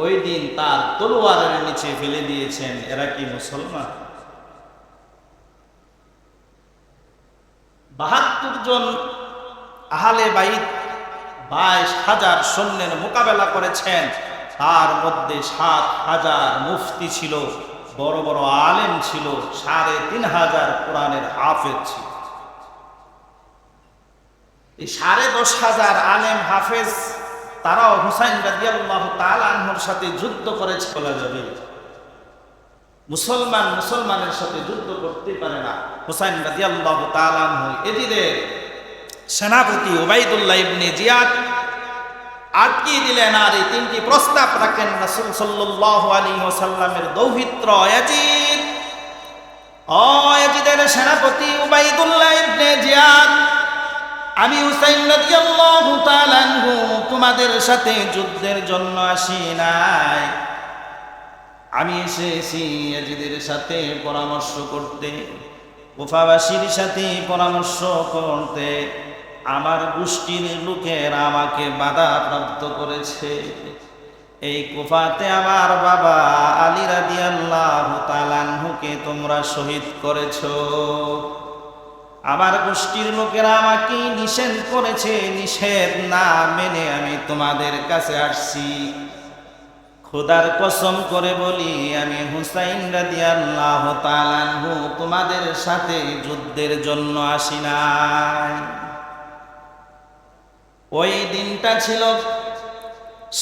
ওই দিন তার তলোয়ারের নিচে ফেলে দিয়েছেন। এরা কি মুসলমান? 72 জন আহলে বাইত 22,000 সৈন্যের মোকাবেলা করেছেন। তার মধ্যে 7,000 মুফতি ছিল, বড় বড় আলেম ছিল, 3,500 কোরআনের হাফেজ ছিল। এই 10,500 আলেম হাফেজ তারাও হুসাইন রাদিয়াল্লাহু তাআলা আনহুর সাথে যুদ্ধ করেছে বলা যাবে। মুসলমানের সাথে যুদ্ধ করতে পারে না। হুসাইন রাদিয়াল্লাহু তাআলা আনহু এজিদের সেনাপতি উবাইদুল্লাহ ইবনে জিয়াদ আটকিয়ে দিলেন আর এই তিনটি প্রস্তাব রাখেন রাসূল সাল্লাল্লাহু আলাইহি ওয়াসাল্লামের দৌহিত্র ইয়াজিদ। ও ইয়াজিদের সেনাপতি উবাইদুল্লাহ ইবনে জিয়াদ, আমি হুসাইন রাদিয়াল্লাহু তাআলা আনহু তোমাদের সাথে যুদ্ধের জন্য আসি নাই, আমি এসেছি ইয়াজিদের সাথে পরামর্শ করতে, কুফাবাসীর সাথে পরামর্শ করতে। আমার গোষ্ঠীর লোকেরা আমাকে বাধা প্রাপ্ত করেছে। এই কুফাতে আমার বাবা আলী রাদিয়াল্লাহু তাআলা আনহুকে তোমরা শহীদ করেছো। আমার গোষ্ঠীর লোকেরা আমাকে নিষেধ করেছে, নিষেধ না মেনে আমি তোমাদের কাছে আসছি। খোদার কসম করে বলি, আমি হুসাইন রাদিয়াল্লাহু তাআলা আনহু তোমাদের সাথে যুদ্ধের জন্য আসি নাই। ওই দিনটা ছিল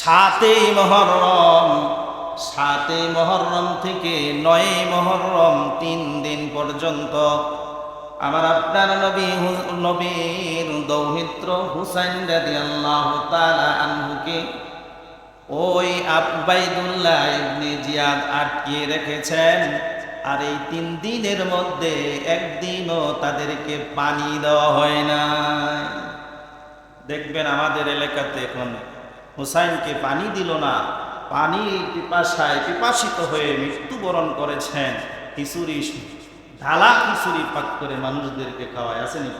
7 মুহররম। 7 মুহররম থেকে 9 মুহররম 3 দিন পর্যন্ত আমার আপনার নবীর দৌহিত্র হুসাইন রাদিয়াল্লাহু তাআলা আনহুকে ওই উবাইদুল্লাহ ইবনে জিয়াদ আটকিয়ে রেখেছেন। আর এই 3 দিনের মধ্যে একদিনও তাদেরকে পানি দেওয়া হয় না। দেখবেন আমাদের এলাকাতে এখন হুসাইনকে পানি দিল না, পানি পিপাসায় পিপাসিত হয়ে মৃত্যুবরণ করেছেন। খিচুড়ি, ঢালা খিচুড়ি পাক করে মানুষদেরকে খাওয়ায়, আসেনি?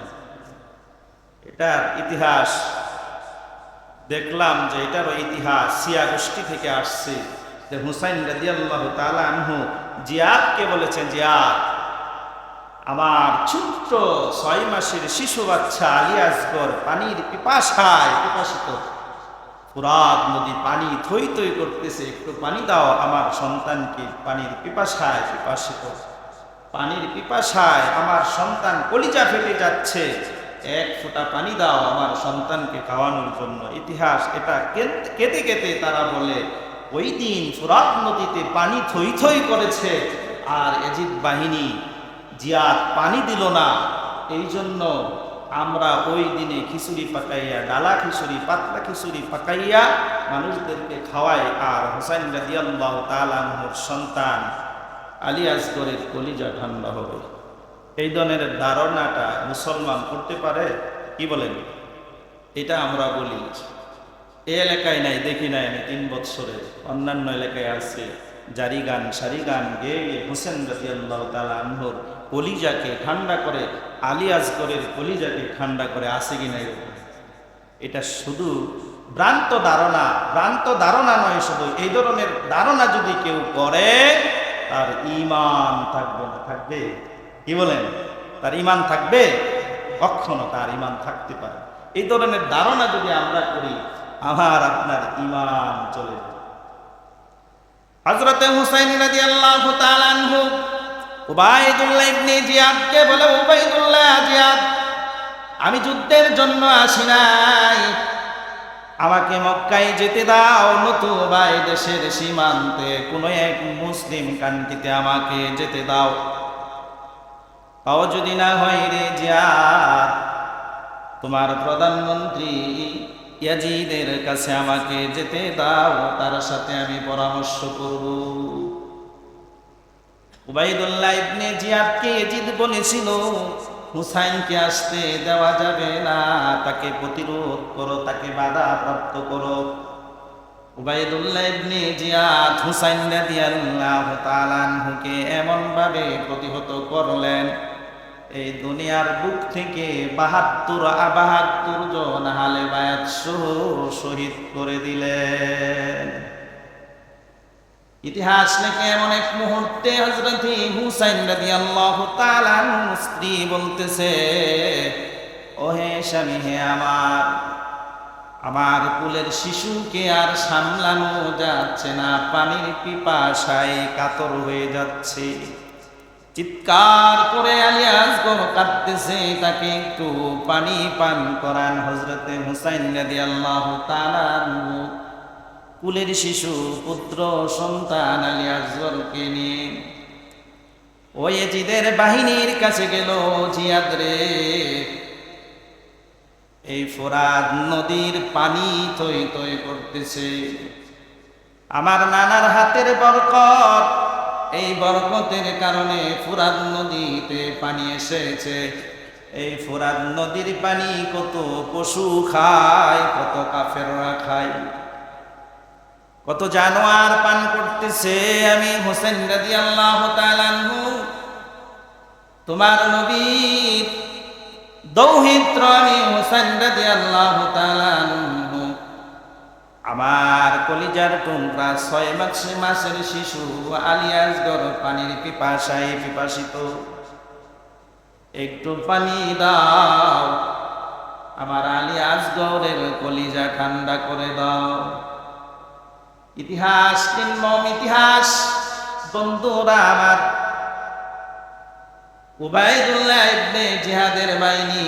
এটার ইতিহাস দেখলাম যে এটারও ইতিহাস শিয়া গোষ্ঠী থেকে আসছে। যে হুসাইন রাদিয়াল্লাহু তাআলা আনহু জিয়াদকে বলেছেন, জিয়াদ, আমার ছোট্ট 6 মাসের শিশু বাচ্চা আলী আসগর পানির পিপাসায় পিপাসিত, ফুরাত নদী পানি থই থই করতেছে, একটু পানি দাও আমার সন্তানকে, পানির পিপাসায় পিপাসিত, পানির পিপাসায় আমার সন্তান কলিজা ফেটে যাচ্ছে, 1 ফোঁটা পানি দাও আমার সন্তানকে খাওয়ানোর জন্য। ইতিহাস এটা কেটে কেটে তারা বলে ওই দিন ফুরাত নদীতে পানি থই থই করেছে আর ইয়াজিদ বাহিনী জিয়াদ পানি দিল না। এই জন্য আমরা ওই দিনে খিচুড়ি পাকাইয়া, ডালা খিচুড়ি, পাতলা খিচুড়ি পাকাইয়া মানুষদেরকে খাওয়াই। আর হুসাইন রাদিয়াল্লাহু তাআলা আনহুর সন্তান আলী আসগরের কলিজা ঠান্ডা হবে। এই ধরনের ধারণাটা মুসলমান করতে পারে? কি বলেন? এটা আমরা বলি। এই এলাকায় নাই, দেখি নাই আমি 3 বছরে, অন্যান্য এলাকায় আছে। জারি গান, সারি গান গেয়ে গিয়ে হুসেন রাদিয়াল্লাহু তাআলা আনহুর কলিজাকে ঠান্ডা করে, আলী আসগরের কলিজাকে ঠান্ডা করে, আছে কি নাই? এটা শুধু ভ্রান্ত ধারণা, ভ্রান্ত ধারণা নয়, শুধু এই ধরনের ধারণা যদি কেউ করে তার ঈমান থাকবে না। থাকবে? কি বলেন? তার ঈমান থাকবে? কখনো তার ঈমান থাকতে পারে। এই ধরনের ধারণা যদি আমরা করি, আমার আপনার ঈমান চলে যাবে। হযরতে হুসাইন রাদিয়াল্লাহু তাআলা আনহু উবাইদুল্লাহ ইবনে জিয়াদকে বলে, উবাইদুল্লাহ, জিয়াদ, আমি যুদ্ধের জন্য আসি নাই, আমাকে মক্কায় যেতে দাও, নতুবা এই দেশের সীমান্তে কোনো এক মুসলিম কান্ট্রিতে আমাকে যেতে দাও। তাও যদি না হয় রে জিয়াদ, তোমার প্রধানমন্ত্রী ইয়াজিদের কাছে আমাকে যেতে দাও, তার সাথে আমি পরামর্শ করব। উবাইদুল্লাহ ইবনে জিয়াদকে ইয়াজিদ বলেছিল, হুসাইনকে আসতে দেওয়া যাবে না, তাকে প্রতিরোধ করো, তাকে বাধা প্রাপ্ত করো। উবাইদুল্লাহ ইবনে জিয়াদ হুসাইন রাদিয়াল্লাহু তাআলা আনহুকে এমন ভাবে প্রতিহত করলেন, এই দুনিয়ার বুক থেকে 72 জন আহলে বায়াত শহীদ করে দিলেন। ইতিহাস লেখে এমন এক মুহূর্তে হযরত হুসাইন রাদিয়াল্লাহু তাআলা আনহু স্ত্রী বলতেছে, ওহে স্বামী, হে আমার কুলের শিশুকে আর সামলানো যাচ্ছে না, পানির পিপাসায় কাতর হয়ে যাচ্ছে। চিৎকার করে আলী আসগর কাঁদতেছে, তাকে একটু পানি পান করান। হযরতে হুসাইন রাদিয়াল্লাহু তাআলা আনহু কুলের শিশু পুত্র সন্তান আলী আসগরকে নিয়ে ওই ইয়াজিদের বাহিনীর কাছে গেল, জিয়াদ রে, এই ফোরাত নদীর পানি থই থই করতেছে। আমার নানার হাতের বরকত, এই বরকতের কারণে ফোরাত নদীতে পানি এসেছে। এই ফোরাত নদীর পানি কত পশু খায়, কত কাফেররা খায়, কত জানোয়ার পান করতেছে। আমি হোসেন রাদিয়াল্লাহু তাআলা আনহু তোমার নবীর দৌহিত্র, আমি হোসেন রাদিয়াল্লাহু তাআলা আনহু আমার কলিজার টুকরা 6 মাসের শিশু আলী আসগর পানির পিপাসায় পিপাসিত। একটু পানি দাও, আমার আলী আসগরের কলিজা ঠান্ডা করে দাও। ইতিহাস, নির্মম ইতিহাস বন্ধুরা আমার। উবাইদুল্লাহ ইবনে জিহাদের বাহিনী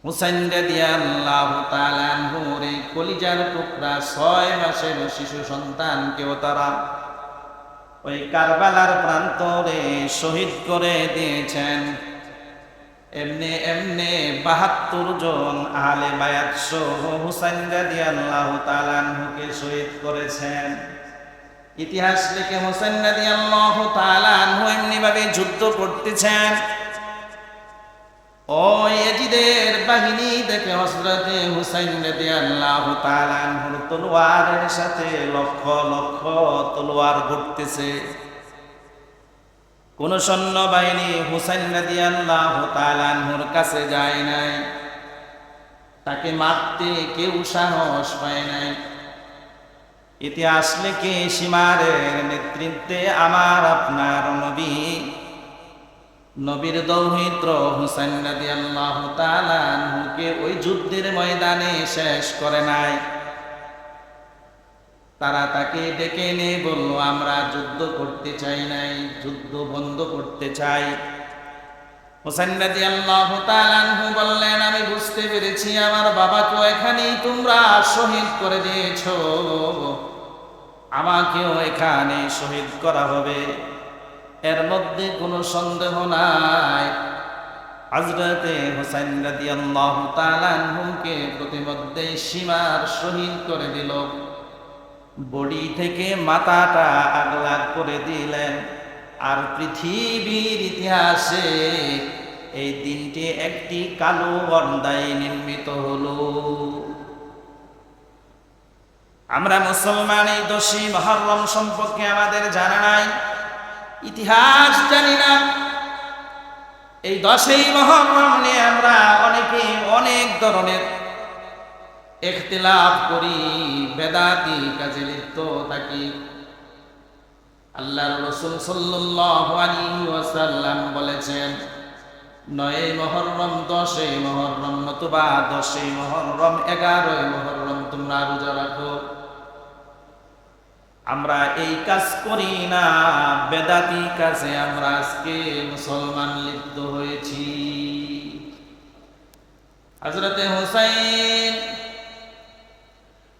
হুসাইন রাদিয়াল্লাহু তাআলা আনহুর এই কলিজার টুকরা 6 মাসের শিশু সন্তানকেও তারা ওই কারবালার প্রান্তরে শহীদ করে দিয়েছেন। এমনি এমনি 72 জন আহলে বায়াত সহ হুসাইন রাদিয়াল্লাহু তাআলা আনহুকে শহীদ করেছেন। ইতিহাস লিখে হুসাইন রাদিয়াল্লাহু তাআলা আনহু এমনি ভাবে যুদ্ধ করতেছেন। ও ইয়াজিদের বাহিনী দেখে হযরতে হুসাইন রাদিয়াল্লাহু তাআলা আনহুর তলোয়ারের সাথে লক্ষ লক্ষ তলোয়ার ঘুরতেছে। কোন সৈন্যবাহিনী হুসাইন রাদিয়াল্লাহু তাআলা আনহুর কাছে যায় নাই, তাকে মারতে কেউ সাহস পায় নাই। ইতিহাস লিখে সীমারের নেতৃত্বে আমার আপনার নবী, নবীর দৌহিত্র হুসাইন রাদিয়াল্লাহু তাআলা আনহুকে ওই যুদ্ধের ময়দানে শেষ করে নাই। তারা তাকে ডেকে এনে বলল, আমরা যুদ্ধ করতে চাই নাই, যুদ্ধ বন্ধ করতে চাই। হুসাইন রাদিয়াল্লাহু তাআলা আনহু বললেন, আমি বুঝতে পেরেছি আমার বাবাকেও এখানেই তোমরা শহীদ করে দিয়েছো, আমাকেও এখানে শহীদ করা হবে, এর মধ্যে কোনো সন্দেহ নাই। হযরতে হুসাইন রাদিয়াল্লাহু তাআলা আনহুকে প্রতিমধ্যে সীমার শহীদ করে দিল। বডি থেকে মাথাটা আগলাগ করে দিলেন। আর পৃথিবীর ইতিহাসে এই দিনটি একটি কালো পর্দায় নির্মিত হলো। আমরা মুসলমান, এই 10ই মুহররম সম্পর্কে আমাদের জানা নাই, ইতিহাস জানি না। এই 10ই মুহররম নিয়ে আমরা অনেকে অনেক ধরনের ইখতিলাফ করি, বেদাতি কাজে লিপ্ত থাকি। আল্লাহর রাসূল সাল্লাল্লাহু আলাইহি ওয়াসাল্লাম বলেছেন, 9ই মুহররম, 10ই মুহররম, নতুবা 10ই মুহররম, 11ই মুহররম তোমরা রোজা রাখো। আমরা এই কাজ করি না, বেদাতি কাজে আমরা আজকে মুসলমান লিপ্ত হয়েছি। হযরতে হুসাইন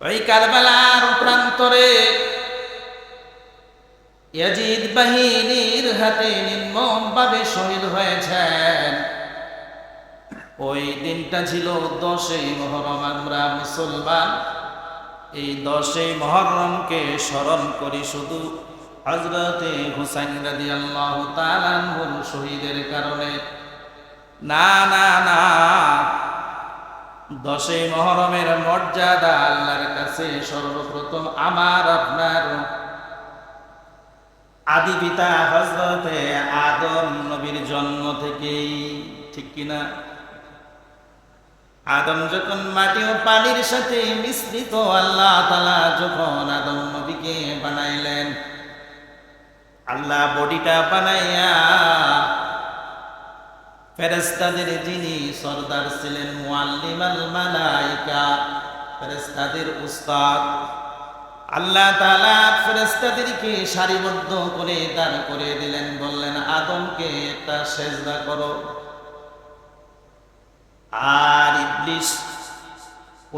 ওই কারবালার প্রান্তরে ইয়াজিদ বাহিনীর হাতে নির্মমভাবে শহীদ হয়েছেন। ওই দিনটা ছিল 10ই মুহররম। আমরা মুসলমান এই 10ই মুহররমকে স্মরণ করি শুধু হযরতে হুসাইন রাদিয়াল্লাহু তাআলা আনহুর শহীদের কারণে। না না না, 10ই মুহররমের মর্যাদা আল্লাহর কাছে সর্বপ্রথম আমার আপনার আদি পিতা হযরতে আদম নবীর জন্ম থেকেই, ঠিক কিনা? আদম যখন মাটি ও পানির সাথে মিশ্রিত, আল্লাহ তাআলা যখন আদম নবীকে বানাইলেন, আল্লাহ বডিটা বানাইয়া ফেরেশতাদের যিনি সরদার ছিলেন, মুআল্লিমাল মালায়েকা, ফেরেশতাদের উস্তাদ, আল্লাহ তাআলা ফেরেশতাদেরকে সারিবদ্ধ করে দাঁড় করে দিলেন, বললেন আদমকে একটা সেজদা করো। আর ইবলিস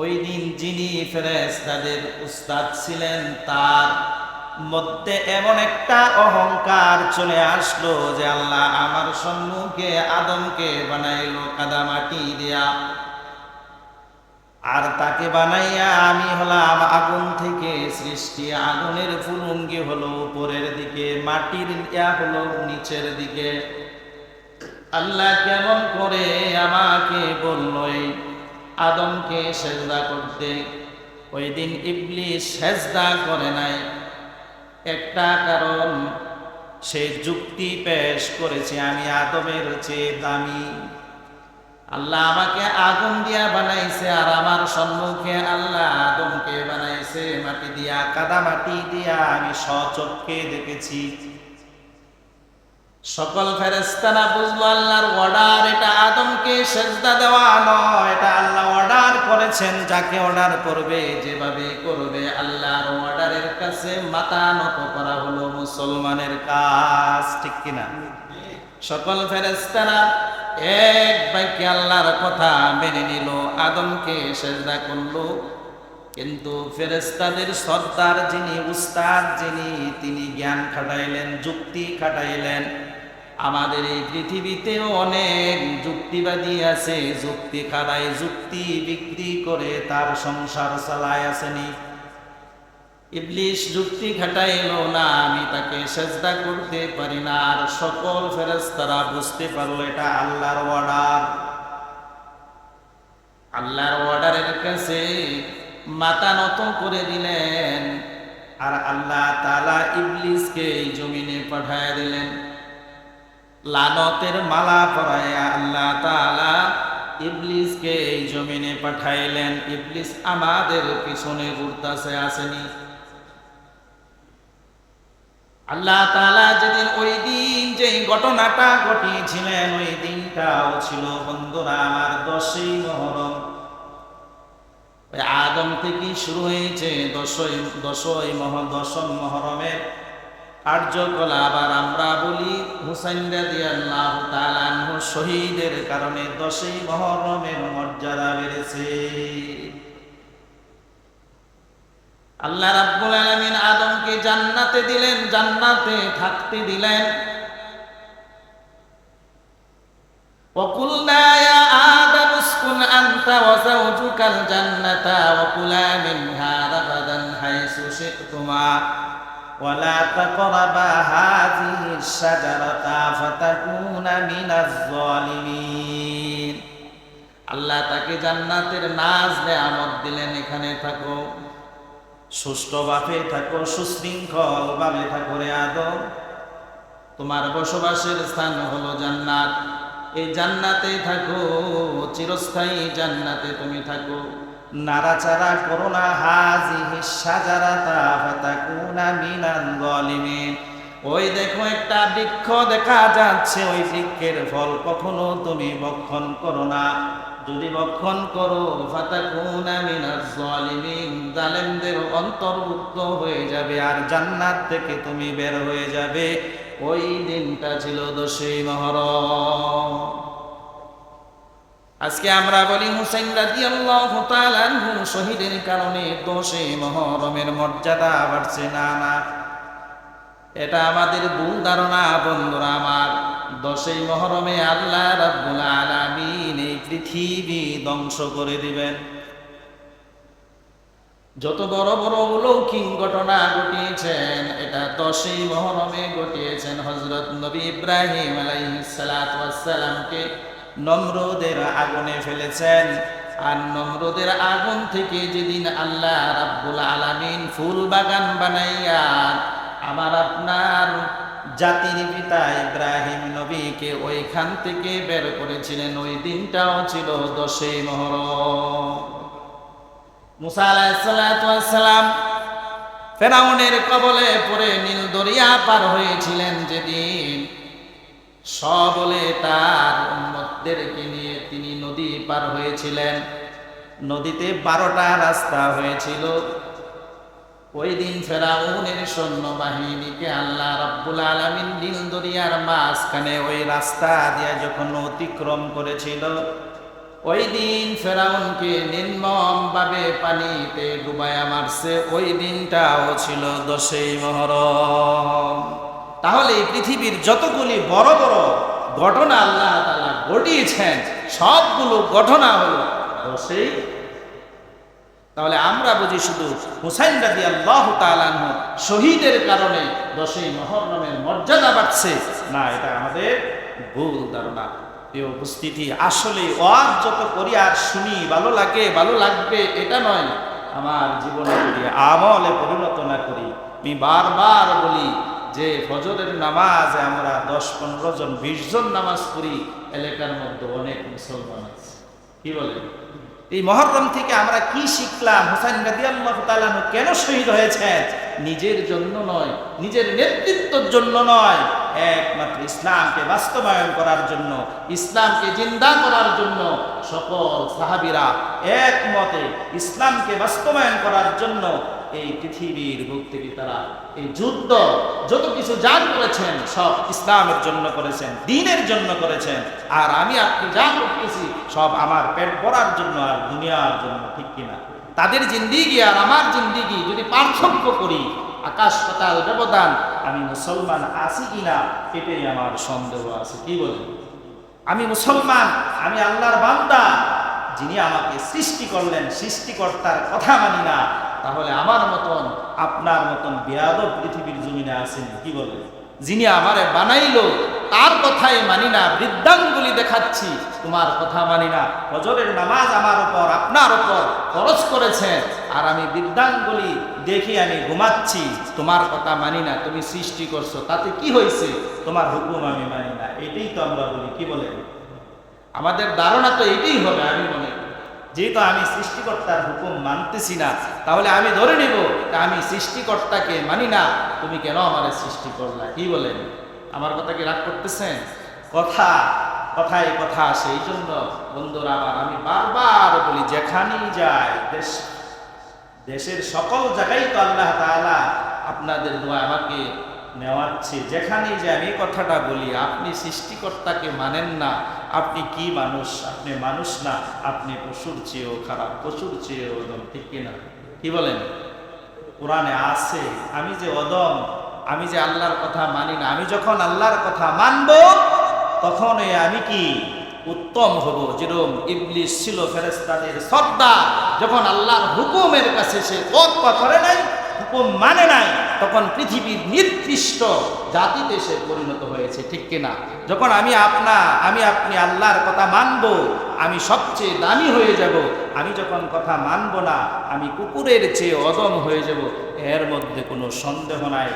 ওই দিন যিনি ফেরেশতাদের উস্তাদ ছিলেন, তার মধ্যে এমন একটা অহংকার চলে আসলো যে আল্লাহ আমার সম্মুখে আদমকে বানাইলো কাদামাটি দিয়া, আর তাকে বানাইয়া আমি হলাম আগুন থেকে সৃষ্টি। আগুনের ফুলুঙ্গি হলো উপরের দিকে, মাটির ইয়া হলো নিচের দিকে। আল্লাহ কেমন করে আমাকে বলল এই আদমকে সেজদা করতে? ওই দিন ইবলিস সেজদা করে নাই। একটা কারণ, সে যুক্তি পেশ করেছে আমি আদমের চেয়ে দামি। আল্লাহ আমাকে আগুন দিয়া বানাইছে, আর আমার সম্মুখে আল্লাহ আদমকে বানাইছে মাটি দিয়া, কাদা মাটি দিয়া। আমি স্বচক্ষে দেখেছি। সকল ফেরেশতারা বুঝলো আল্লাহর অর্ডার, এটা আদমকে সেজদা দেওয়া নয়, এটা আল্লাহ অর্ডার করেছেন। যাকে অর্ডার করবে যেভাবে করবে, আল্লাহর অর্ডারের কাছে মাথা নত করা হলো মুসলমানের কাজ, ঠিক কিনা? সকল ফেরেশতারা এক বাক্যে আল্লাহর কথা মেনে নিল, আদমকে সেজদা করলো। কিন্তু ফেরেশতাদের সর্দার যিনি, উস্তাদ যিনি, তিনি জ্ঞান খাটাইলেন, যুক্তি খাটাইলেন। আমাদের এই পৃথিবীতেও অনেক যুক্তিবাদী আছে, যুক্তি খাটায়, যুক্তি বিক্রি করে তার সংসার চালায় আসেনি। ইবলিস যুক্তি খাটাইলো না, আমি তাকে সেজদা করতে পারি না। আর সকল ফেরেশতারা বুঝতে পারলো এটা আল্লাহর অর্ডার। আল্লাহর অর্ডারের কাছে মাথা নত করে দিলেন। আর আল্লাহ তাআলা ইবলিসকে এই জমিনে পাঠায় দিলেন, লানতের মালা পরায়া আল্লাহ তাআলা ইবলিসকে এই জমিনে পাঠাইলেন। ইবলিস আমাদের পিছনে ঘুরতাছে, আসেনি? আল্লাহ তাআলা যেদিন, ওই দিন যেই ঘটনাটা ঘটিয়েছিলেন, ওই দিনটাও ছিল বন্ধুরা আমার 10ই মুহররম। ওই আদম থেকে শুরু হয়েছে 10ম মুহররমের কার্যকলাপ। আর আমরা বলি হুসাইন রাদিয়াল্লাহু তাআলা আনহু শহীদের কারণে 10ই মুহররমের মর্যাদা বেড়েছে। আল্লাহ রাব্বুল আলামিন আদমকে জান্নাতে দিলেন, জান্নাতে থাকতে দিলেন। وَقُلْنَا يَا آدَمُ اسْكُنْ أَنْتَ وَزَوْجُكَ الْجَنَّةَ وَكُلَا مِنْهَا رَغَدًا حَيْثُ شِئْتُمَا وَلَا تَقْرَبَا هَٰذِهِ الشَّجَرَةَ فَتَكُونَا مِنَ الظَّالِمِينَ। আল্লাহ তাকে জান্নাতের নাজ নেয়ামত দিলেন, এখানে থাকো, সুষ্ঠুভাবে থাকো, সুশৃঙ্খল ভাবে থাকো রে আদম। তোমার বসবাসের স্থান হলো জান্নাত, এই জান্নাতে থাকো, চিরস্থায়ী জান্নাতে তুমি থাকো, নাড়াচাড়া করো না। হাযিহি শাজারাতা ফাতাকুনা মিনাল যালিমিন। ওই দেখো একটা বৃক্ষ দেখা যাচ্ছে, ওই বৃক্ষের ফল কখনো তুমি ভক্ষণ করো না। যদি ভক্ষণ করো ফাতাকুনা মিনাজ জালিমিন, জালেমদের অন্তর্ভুক্ত হয়ে যাবে, আর জান্নাত থেকে তুমি বের হয়ে যাবে। ওই দিনটা ছিল 10ই মুহররম। আজকে আমরা বলি হুসাইন রাদিয়াল্লাহু তাআলা আনহু শহীদের কারণে 10ই মুহররমের মর্যাদা বাড়ছে। না না, এটা আমাদের ভুল ধারণা বন্ধুরা আমার। 10ই মুহররমে আল্লাহ রাব্বুল আলামিন এই পৃথিবী ধ্বংস করে দিবেন। যত বড় বড় অলৌকিক ঘটনা ঘটিয়েছেন, এটা 10ই মুহররমে ঘটিয়েছেন। হযরত নবী ইব্রাহিম আলাইহিস সালাতু ওয়াস সালামকে নমরুদের আগুনে ফেলেছেন। আর নমরুদের আগুন থেকে যেদিন আল্লাহ রাব্বুল আলামিন ফুল বাগান বানাইয়া আমার আপনার জাতির পিতা ইব্রাহিম নবীকে ওইখান থেকে বের করেছিলেন, ওই দিনটাও ছিল 10ই মুহররম। মুসা আলাইহিস সালাতু ওয়াস সালাম ফেরাউনের কবলে পড়ে নীল দরিয়া পার হয়েছিলেন যেদিন, সবলে তার উম্মতদেরকে নিয়ে তিনি নদী পার হয়েছিলেন। নদীতে 12টা রাস্তা হয়েছিল। ওই দিন ফেরাউনের সৈন্যবাহিনীকে আল্লাহ রাব্বুল আলামিন নীল দরিয়ার মাঝখানে ওই রাস্তা দিয়ে যখন অতিক্রম করেছিল, ওই দিন ফেরাউনকে নির্মমভাবে পানিতে ডুবায়া মারছে, ওই দিনটাও ছিল 10ই মুহররম। তাহলে এই পৃথিবীর যতগুলি বড় বড় ঘটনা আল্লাহ তাআলা ঘটিয়েছেন, সবগুলো ঘটনা হলো 10ই। তাহলে আমরা বুঝি শুধু হুসাইন রাদিয়াল্লাহু তাআলা আনহু শহীদের কারণে 10ই মুহররমের মর্যাদা বাড়ছে, না, এটা আমাদের ভুল ধারণা। এই উপস্থিতি আসলে ওয়াজ যত করি আর শুনি, ভালো লাগে, ভালো লাগবে এটা নয়, আমার জীবনে যদি আমলে পরিণত না করি। আমি বারবার বলি যে ফজরের নামাজে আমরা 10-15 জন 20 জন নামাজ পড়ি, এলাকার মধ্যে অনেক মুসলমান আছে। কি বলেন? এই মুহররম থেকে আমরা কি শিখলাম? হুসাইন রাদিয়াল্লাহু তাআলা কেন শহীদ হয়েছেন? নিজের জন্য নয়, নিজের নেতৃত্বের জন্য নয়, একমাত্র ইসলামকে বাস্তবায়ন করার জন্য, ইসলামকে জিন্দা করার জন্য। সকল সাহাবীরা একমতে ইসলামকে বাস্তবায়ন করার জন্য এই পৃথিবীর বুক থেকে তারা এই যুদ্ধ যত কিছু যা করেছেন সব ইসলামের জন্য করেছেন, দ্বীনের জন্য করেছেন। আর আমি আপনি যা করতেছি সব আমার পেট ভরার জন্য আর দুনিয়ার জন্য, ঠিক কিনা? তাদের জিন্দিগি আর আমার জিন্দিগি যদি পার্থক্য করি, আকাশ পাতাল ব্যবধান, আমি মুসলমান আছি কিনা এটাই আমার সন্দেহ আছে। কি বলেন? আমি মুসলমান, আমি আল্লাহর বান্দা, যিনি আমাকে সৃষ্টি করলেন, সৃষ্টিকর্তার কথা মানি না, তাহলে আমার মতন আপনার মতন বেয়াদব পৃথিবীর জমিনে আছেন? কি বলেন? যিনি আমারে বানাইলো তার কথাই মানি না, বৃদ্ধাঙ্গুলি দেখাচ্ছি, তোমার কথা মানি না। ফজরের নামাজ আমার উপর, আপনার উপর খরচ করেছেন, আর আমি বৃদ্ধাঙ্গুলি দেখি আমি ঘুমাচ্ছি, তোমার কথা মানি না। তুমি সৃষ্টি করছো, তাতে কি হয়েছে? তোমার হুকুম আমি মানি না। এটাই তো আমরা বলি। কি বলেন? আমাদের ধারণা তো এটাই হবে। আমি মনে করি যেহেতু আমি সৃষ্টিকর্তার হুকুম মানতেছি না, তাহলে আমি ধরে নিব আমি সৃষ্টিকর্তাকে মানি না, তুমি কেন আমারে সৃষ্টি করলা? কি বলেন? আমার কথা কি রাগ করতেছেন? কথায় কথা আসে। এই জন্য বন্ধুরা আমার, আমি বারবার বলি, যেখানেই যাই, দেশের সকল জায়গায় তো আল্লাহ তাআলা আপনাদের দোয়া আমাকে নেওয়াচ্ছে। যেখানেই যে আমি কথাটা বলি, আপনি সৃষ্টিকর্তাকে মানেন না, আপনি কি মানুষ? আপনি মানুষ না, আপনি পশুর চেয়েও খারাপ, পশুর চেয়েও অদম, ঠিক কিনা? কি বলেন? কোরআনে আছে আমি যে অদম, আমি যে আল্লাহর কথা মানি না। আমি যখন আল্লাহর কথা মানব তখন আমি কি উত্তম হব। যেরকম ইবলিস ছিল ফেরেশতাদের সর্দার, যখন আল্লাহর হুকুমের কাছে সে তোয়াক্কা করে নাই, হুকুম মানে নাই, তখন পৃথিবীর নির্দিষ্ট জাতিতে সে পরিণত হয়েছে, ঠিক কিনা? যখন আমি আপনি আল্লাহর কথা মানব, আমি সবচেয়ে দামি হয়ে যাব। আমি যখন কথা মানব না, আমি কুকুরের চেয়ে অদম হয়ে যাব, এর মধ্যে কোনো সন্দেহ নাই।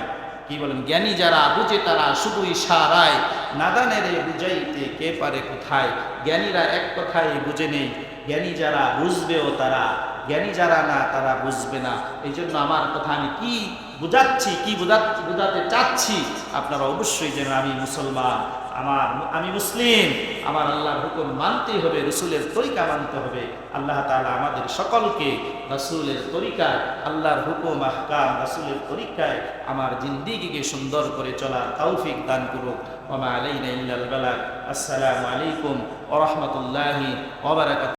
কি বলেন? জ্ঞানী যারা বুঝে তারা শুধু ইশারায়, নাদানেরে বুঝাইতে কে পারে কোথায়। জ্ঞানীরা এক কথায় বুঝে নেই, জ্ঞানী যারা বুঝবেও তারা, জ্ঞানী যারা না তারা বুঝবে না। এই জন্য আমার কথা আমি কি বুঝাচ্ছি, কি বুঝাতে চাচ্ছি, আপনারা অবশ্যই যেন আমি মুসলমান, আমি মুসলিম, আমার আল্লাহর হুকুম মানতেই হবে, রসুলের তরিকা মানতে হবে। আল্লাহ তাআলা আমাদের সকলকে রসুলের তরিকায়, আল্লাহর হুকুম আহকাম রসুলের তরিকায় আমার জিন্দিগিকে সুন্দর করে চলার তৌফিক দান করুক। ওয়া মা আলাইনা ইল্লাল বালাগ। আসসালামু আলাইকুম ওয়া রাহমাতুল্লাহি ওয়া বারাকাতুহু।